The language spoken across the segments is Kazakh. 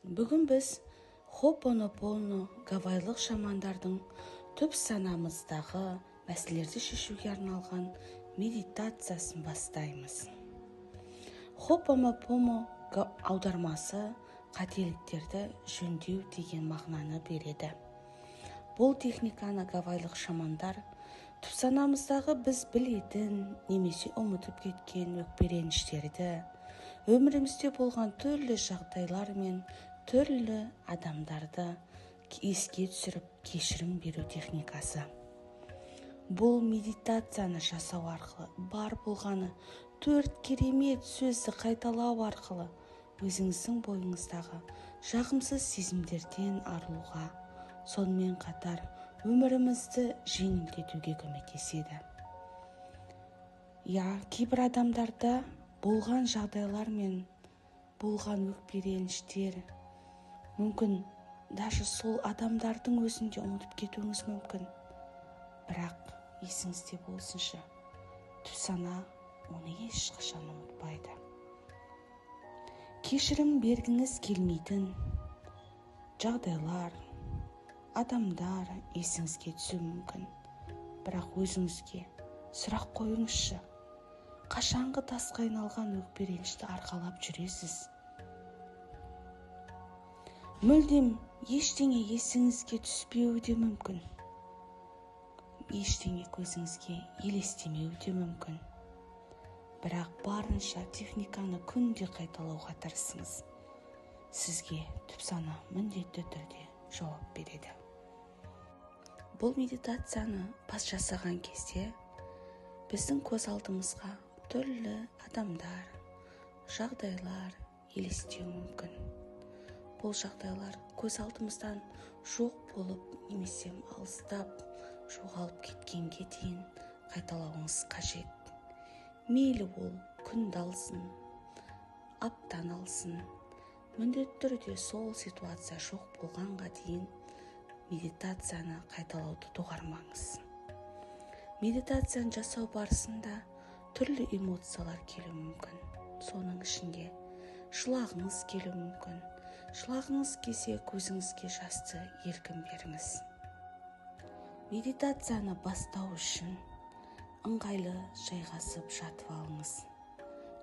Бүгін біз Хо'поноpono гавайлық шамандардың түп санамыздағы мәселелерді шешуге арналған медитациясын бастаймыз. Хо'поноpono аудармасы қателіктерді жөндеу деген мағынаны береді. Бұл техниканы гавайлық шамандар түп санамыздағы біз білетін немесе ұмытып кеткен өкпе-реніштерді, өмірімізде болған түрлі жағдайлар мен түрлі адамдарды еске түсіріп кешірім беру техникасы. Бұл медитацияны жасау арқылы бар болғаны 4 керемет сөзді қайталау арқылы өзіңіздің бойыңыздағы жағымсыз сезімдерден арылуға, сонымен қатар өмірімізді жеңілдетуге көмектеседі. Кейбір адамдарда болған жағдайлар мен болған өкпе-реніштер мүмкін даже сол адамдардың өзінде ұмытып кетуіңіз мүмкін. Бірақ есіңізде болсыншы, түп сана оны ешқашан ұмытпайды. Кешірім бергіңіз келмейтін жағдайлар, адамдар есіңізге түсуі мүмкін. Бірақ өзіңізге сұрақ қойыңызшы, қашанғы тасқа айналған өкпе-ренішті арқалап жүресіз? Мүлдем ештеңе есіңізге түспеуі де мүмкін. Ештеңе көзіңізге елестемеуі де мүмкін. Бірақ барынша техниканы күнде қайталауға тырысыңыз. Сізге түп сана міндетті түрде жауап береді. Бұл медитацияны бас жасаған кезде біздің көз алдымызға түрлі адамдар, жағдайлар елестеуі мүмкін. Бұл жағдайлар көз алдымыздан жоқ болып немесе алыстап, жоғалып кеткенге дейін қайталауыңыз қажет. Мейлі ол күнді алсын, аптаны алсын, міндетті түрде сол ситуация жоқ болғанға дейін медитацияны қайталауды доғармаңыз. Медитацияны жасау барысында түрлі эмоциялар келуі мүмкін. Соның ішінде жылағыңыз келуі мүмкін. Жылағыңыз келсе, көзіңізге жасты еркін беріңіз. Медитацияны бастау үшін ыңғайлы жайғасып жатып алыңыз.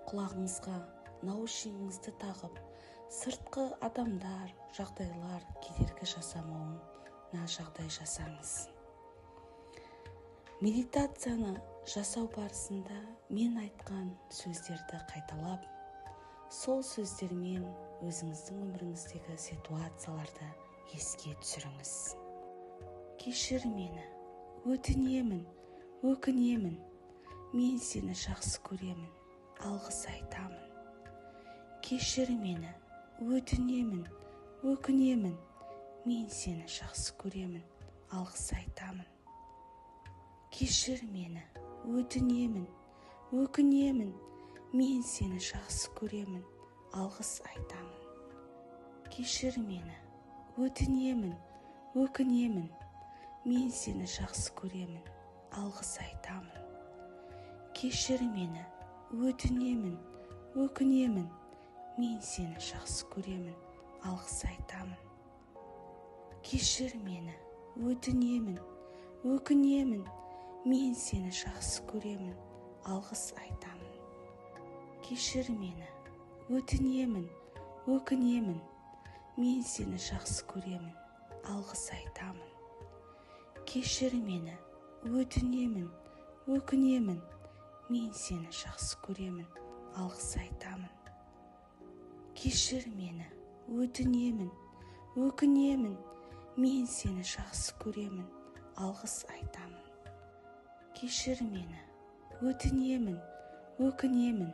Құлағыңызға наушнигіңізді тағып, сыртқы адамдар, жағдайлар кедергі жасамауына жағдай жасаңыз. Медитацияны жасау барысында мен айтқан сөздерді қайталап, сол сөздермен өзіңіздің өміріңіздегі ситуацияларды еске түсіріңіз. Кешір мені, өтінемін, өкінемін, мен сені жақсы көремін, алғыс айтамын. Кешір мені, өтінемін, өкінемін, мен сені жақсы көремін, алғыс айтамын. Кешір мені, өтінемін, өкінемін, мен сені жақсы көремін, алғыс айтамын. Кешір мені, өтінемін, өкінемін, мен сені жақсы көремін, алғыс айтамын. Кешір мені, өтінемін, өкінемін, мен сені жақсы көремін, алғыс айтамын. Кешір мені, өтінемін, өкінемін, мен сені жақсы көремін, алғыс айтамын. Кешір мені, өтінемін, өкінемін, мен сені жақсы көремін, алғыс айтамын. Кешір мені, өтінемін, өкінемін, мен сені жақсы көремін, алғыс айтамын. Кешір мені, өтінемін, өкінемін, мен сені жақсы көремін, алғыс айтамын. Кешір мені, өтінемін, өкінемін,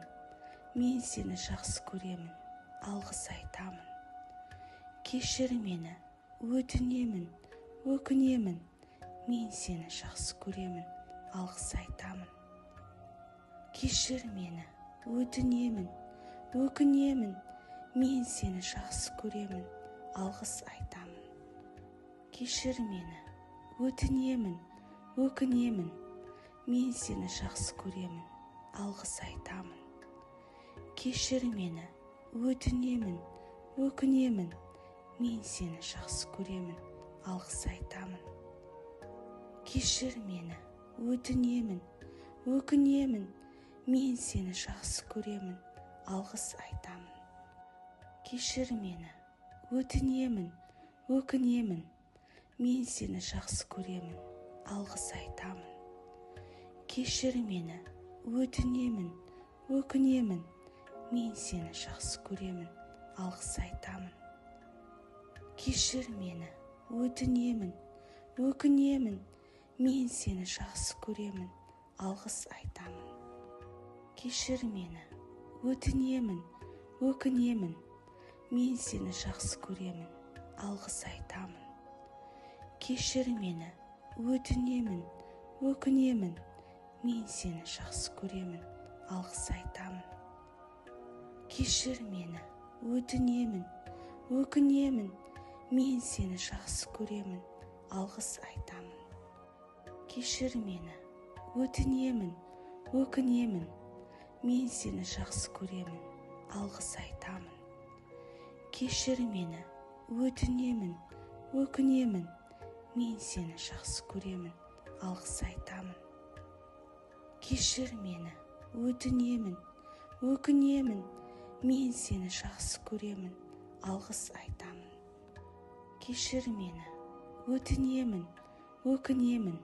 мен сені жақсы көремін, алғыс айтамын. Кешір мені, өтінемін, өкінемін, мен сені жақсы көремін, алғыс айтамын. Кешір мені, өтінемін, өкінемін, мен сені жақсы көремін, алғыс айтамын. Кешір мені, өтінемін, өкінемін, мен сені жақсы көремін, алғыс айтамын. Кешір мені, өтінемін, өкінемін, мен сені жақсы көремін, алғыс айтамын. Кешір мені, өтінемін, өкінемін, мен сені жақсы көремін, алғыс айтамын. Кешір мені, өтінемін, өкінемін, мен сені жақсы көремін, алғыс айтамын. Кешір мені, өтінемін, өкінемін, мен сені жақсы көремін, алғыс айтамын. Кешір мені, өтінемін, өкінемін, мен сені жақсы көремін, алғыс айтамын. Кешір мені, өтінемін, өкінемін, мен сені жақсы көремін, алғыс айтамын. Кешір мені, өтінемін, өкінемін, мен сені жақсы көремін, алғыс айтамын. Кешір мені, өтінемін, өкінемін, мен сені жақсы көремін, алғыс айтамын. Кешір мені, өтінемін, өкінемін, мен сені жақсы көремін, алғыс айтамын. Кешір мені, өтінемін, өкінемін, мен сені жақсы көремін, алғыс айтамын. Кешір мені, өтінемін, өкінемін, мен сені жақсы көремін, алғыс айтамын. Кешір мені, өтінемін, өкінемін,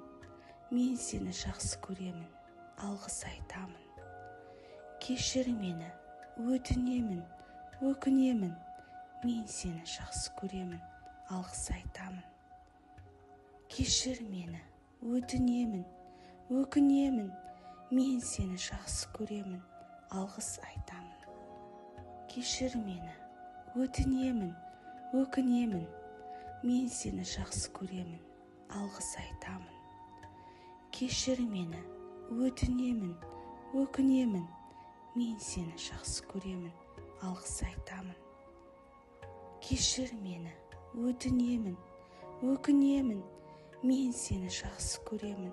мен сені жақсы көремін, алғыс айтамын. Кешір мені, өтінемін, өкінемін, мен сені жақсы көремін, алғыс айтамын. Кешір мені, өтінемін, өкінемін, мен сені жақсы көремін, алғыс айтамын. Кешір мені, өтінемін, өкінемін, мен сені жақсы көремін, алғыс айтамын. Кешір мені, өтінемін, өкінемін, мен сені жақсы көремін, алғыс айтамын. Кешір мені, өтінемін, өкінемін, мен сені жақсы көремін,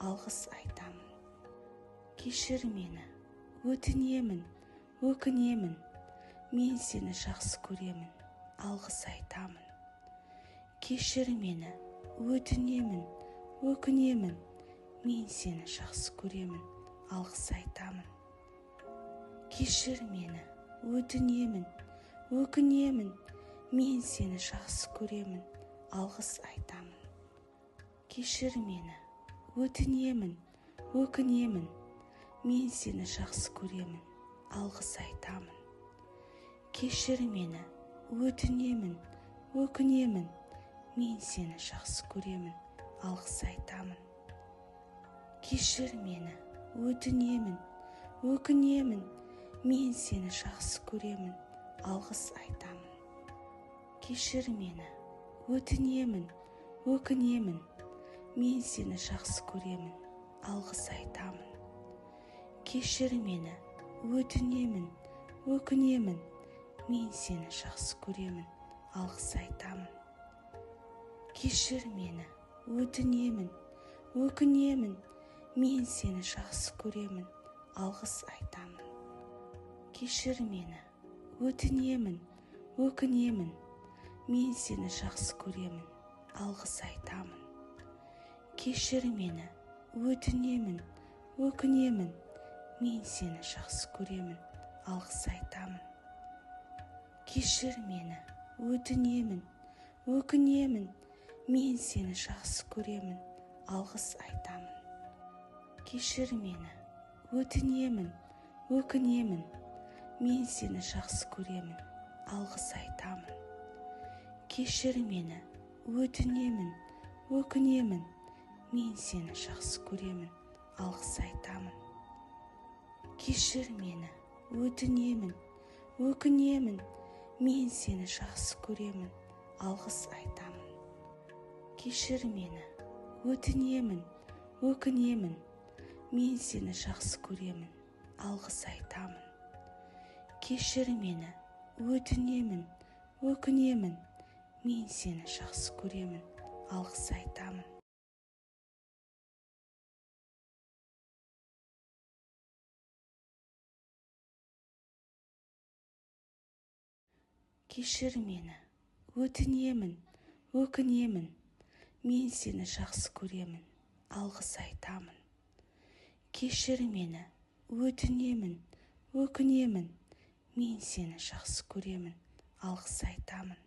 алғыс айтамын. Кешір мені, өтінемін, өкінемін, мен сені жақсы көремін, алғыс айтамын. Кешір мені, өтінемін, өкінемін, мен сені жақсы көремін, алғыс айтамын. Кешір мені, өтінемін, өкінемін, мен сені жақсы көремін, алғыс айтамын. Кешір мені, өтінемін, өкінемін, мен сені жақсы көремін, алғыс айтамын. Кешір мені, өтінемін, өкінемін, мен сені жақсы көремін, алғыс айтамын. Кешір мені, өтінемін, өкінемін, мен сені жақсы көремін, алғыс айтамын. Кешір мені, өтінемін, өкінемін, мен сені жақсы көремін, алғыс айтамын. Кешір мені, өтінемін, өкінемін, мен сені жақсы көремін, алғыс айтамын. Кешір мені, өтінемін, өкінемін, мен сені жақсы көремін, алғыс айтамын. Кешір мені, өтінемін, өкінемін, мен сені жақсы көремін, алғыс айтамын. Кешір мені, өтінемін, өкінемін, мен сені жақсы көремін, алғыс айтамын. Кешір мені, өтінемін, өкінемін, мен сені жақсы көремін, алғыс айтамын. Кешір мені, өтінемін, өкінемін, мен сені жақсы көремін, алғыс айтамын. Кешір мені, өтінемін, өкінемін, мен сені жақсы көремін, алғыс айтамын. Кешір мені, өтінемін, өкінемін, мен сені жақсы көремін, алғыс айтамын. Кешір мені, өтінемін, өкінемін, мен сені жақсы көремін, алғыс айтамын. Кешір мені, өтінемін, өкінемін, мен сені жақсы көремін, алғыс айтамын. Кешір мені, өтінемін, өкінемін, мен сені жақсы көремін, алғыс айтамын. Кешір мені, өтінемін, өкінемін, мен сені жақсы көремін, алғыс айтамын.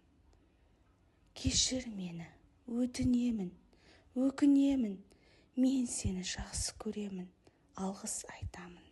Кешір мені, өтінемін, өкінемін, мен сені жақсы көремін, алғыс айтамын.